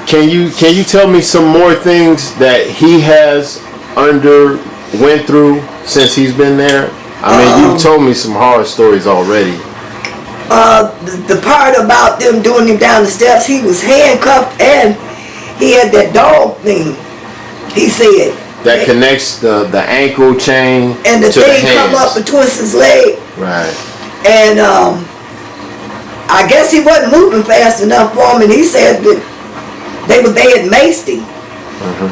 Can you tell me some more things that he has went through since he's been there? I mean, you've told me some horror stories already. The part about them doing him down the steps, he was handcuffed and he had that dog thing. He said that connects the ankle chain and the to thing the hands. come up between his leg. Right. And I guess he wasn't moving fast enough for him, and he said that they had maced him.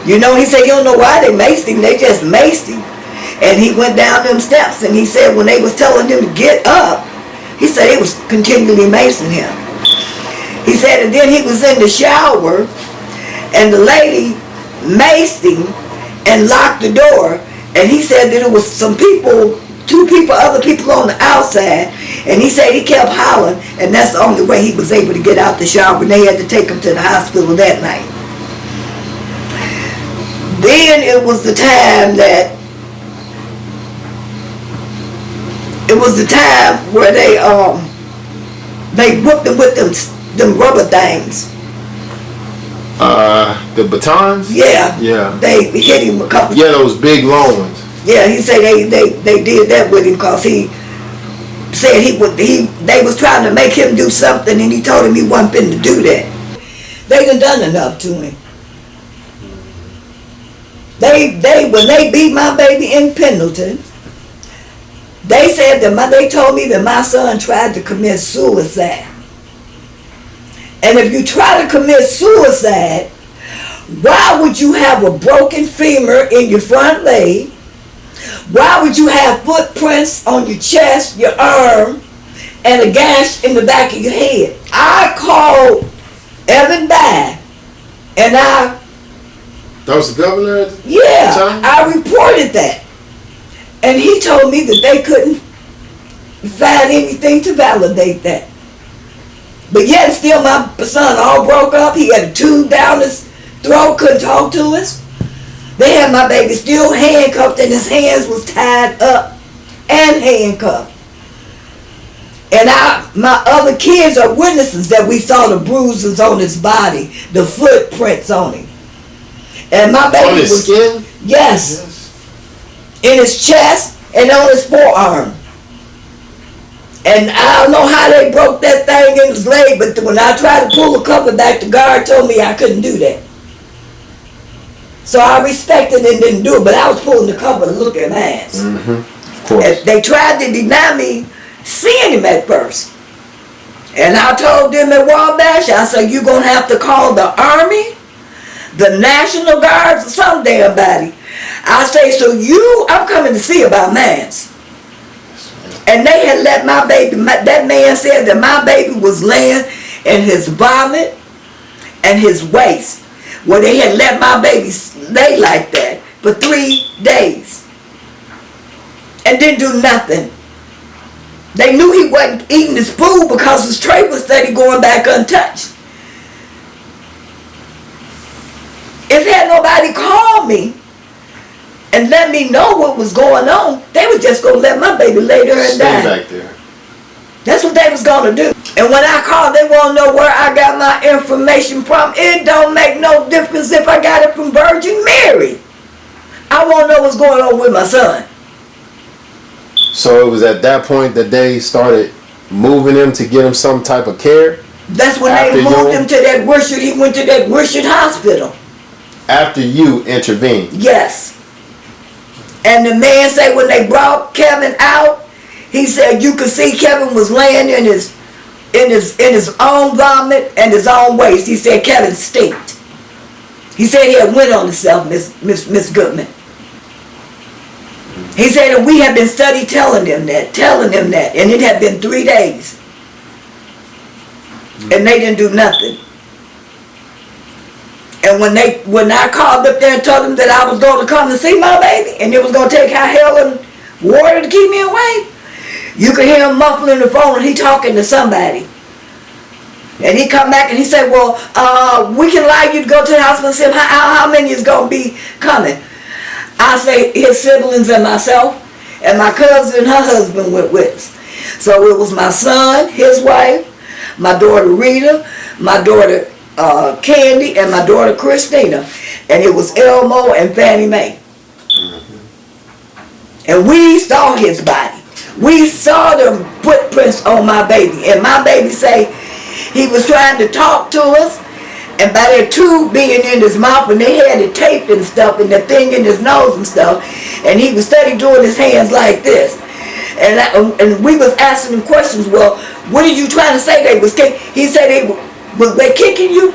You know, he said, you don't know why they maced him, they just maced him. And he went down them steps, and he said when they was telling him to get up, he said they was continually macing him. He said, and then he was in the shower, and the lady maced him and locked the door, and he said that it was some people, other people on the outside, and he said he kept hollering, and that's the only way he was able to get out the shower, and they had to take him to the hospital that night. Then it was the time where they whooped him with them rubber things. The batons? Yeah. Yeah. They hit him a couple. Yeah, those big long ones. Yeah, he said they did that with him because he said they was trying to make him do something, and he told him he wasn't fit to do that. They done enough to him. When they beat my baby in Pendleton, they said they told me that my son tried to commit suicide. And if you try to commit suicide, why would you have a broken femur in your front leg? Why would you have footprints on your chest, your arm, and a gash in the back of your head? I called Evan Bye, and that was the governor at the time? I reported that. And he told me that they couldn't find anything to validate that. But yet still my son all broke up. He had a tube down his throat, couldn't talk to us. They had my baby still handcuffed, and his hands was tied up and handcuffed. And my other kids are witnesses that we saw the bruises on his body, the footprints on him. And my baby on his skin? Yes. In his chest and on his forearm. And I don't know how they broke that thing in his leg, but when I tried to pull the cover back, the guard told me I couldn't do that. So I respected and didn't do it, but I was pulling the cover to look at my ass. Of course. And they tried to deny me seeing him at first. And I told them at Wabash, I said, you're going to have to call the Army, the National Guards, or some damn body. I say, so I'm coming to see about mine. And they had let my baby, that man said that my baby was laying in his vomit and his waste. Well, they had let my baby lay like that for 3 days and didn't do nothing. They knew he wasn't eating his food because his tray was steady going back untouched. If had nobody called me and let me know what was going on, they were just going to let my baby lay there and die. Stay back there. That's what they was going to do. And when I called, they want to know where I got my information from. It don't make no difference if I got it from Virgin Mary. I want to know what's going on with my son. So it was at that point that they started moving him to get him some type of care? That's when they moved him to that Worship. He went to that Worship hospital. After you intervened? Yes. And the man said when they brought Kevin out, he said you could see Kevin was laying in his own vomit and his own waste. He said Kevin stinked. He said he had went on himself, Miss Goodman. He said that we had been study telling him that, and it had been 3 days. And they didn't do nothing. And when I called up there and told them that I was going to come to see my baby, and it was going to take hell and water to keep me away, you could hear him muffling the phone, and he talking to somebody. And he come back and he said, well, we can allow you to go to the hospital and see how many is going to be coming. I say his siblings and myself, and my cousin and her husband went with us. So it was my son, his wife, my daughter Rita, my daughter Candy and my daughter Christina, and it was Elmo and Fannie Mae. And we saw his body. We saw the footprints on my baby. And my baby say he was trying to talk to us, and by that tube being in his mouth, and they had it taped and stuff, and the thing in his nose and stuff, and he was steady doing his hands like this. And we was asking him questions. Well, what are you trying to say? They was kicking. He said was they kicking you?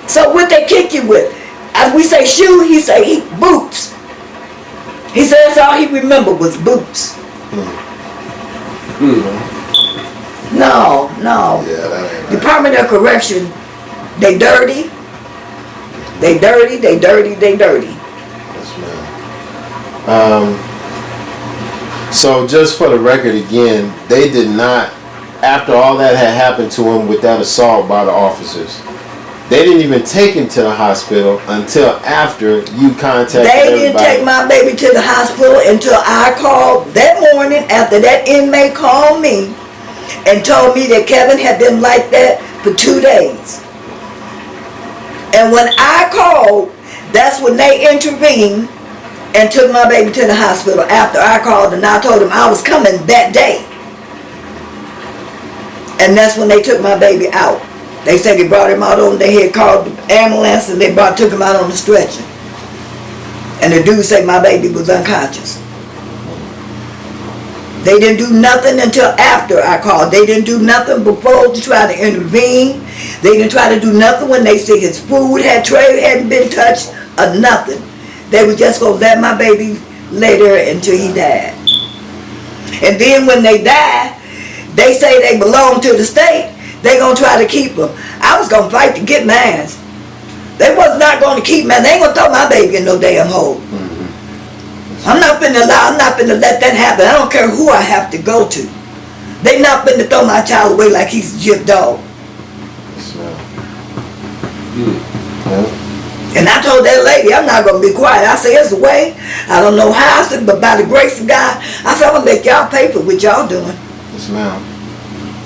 So what they kick you with? As we say shoe, he say boots. He said that's all he remembered was boots. No. Yeah, that ain't right. Department of Correction, they dirty. They dirty. Yes, ma'am. So just for the record again, they did not, after all that had happened to him with that assault by the officers, they didn't even take him to the hospital until after you contacted They everybody. didn't take my baby to the hospital until I called that morning after that inmate called me and told me that Kevin had been like that for 2 days. And when I called, that's when they intervened and took my baby to the hospital after I called, and I told them I was coming that day. And that's when they took my baby out. They said they brought him out on, they had called the ambulance and they took him out on the stretcher. And the dude said my baby was unconscious. They didn't do nothing until after I called. They didn't do nothing before to try to intervene. They didn't try to do nothing when they said his food hadn't been touched or nothing. They were just going to let my baby lay there until he died. And then when they die, they say they belong to the state. They going to try to keep them. I was going to fight to get mine. They was not going to keep mine. They ain't going to throw my baby in no damn hole. I'm not finna let that happen. I don't care who I have to go to. They not finna throw my child away like he's a gypped dog. And I told that lady, I'm not going to be quiet. I said, it's a way. I don't know how. I said, but by the grace of God, I said, I'm going to make y'all pay for what y'all doing. Yes, ma'am.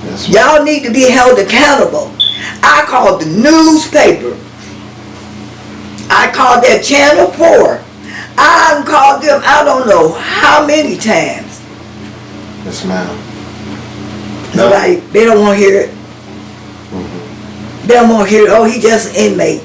Yes, ma'am. Y'all need to be held accountable. I called the newspaper. I called that Channel 4. I called them, I don't know how many times. Yes, ma'am. Nobody, they don't want to hear it. They don't want to hear it. Oh, he just an inmate.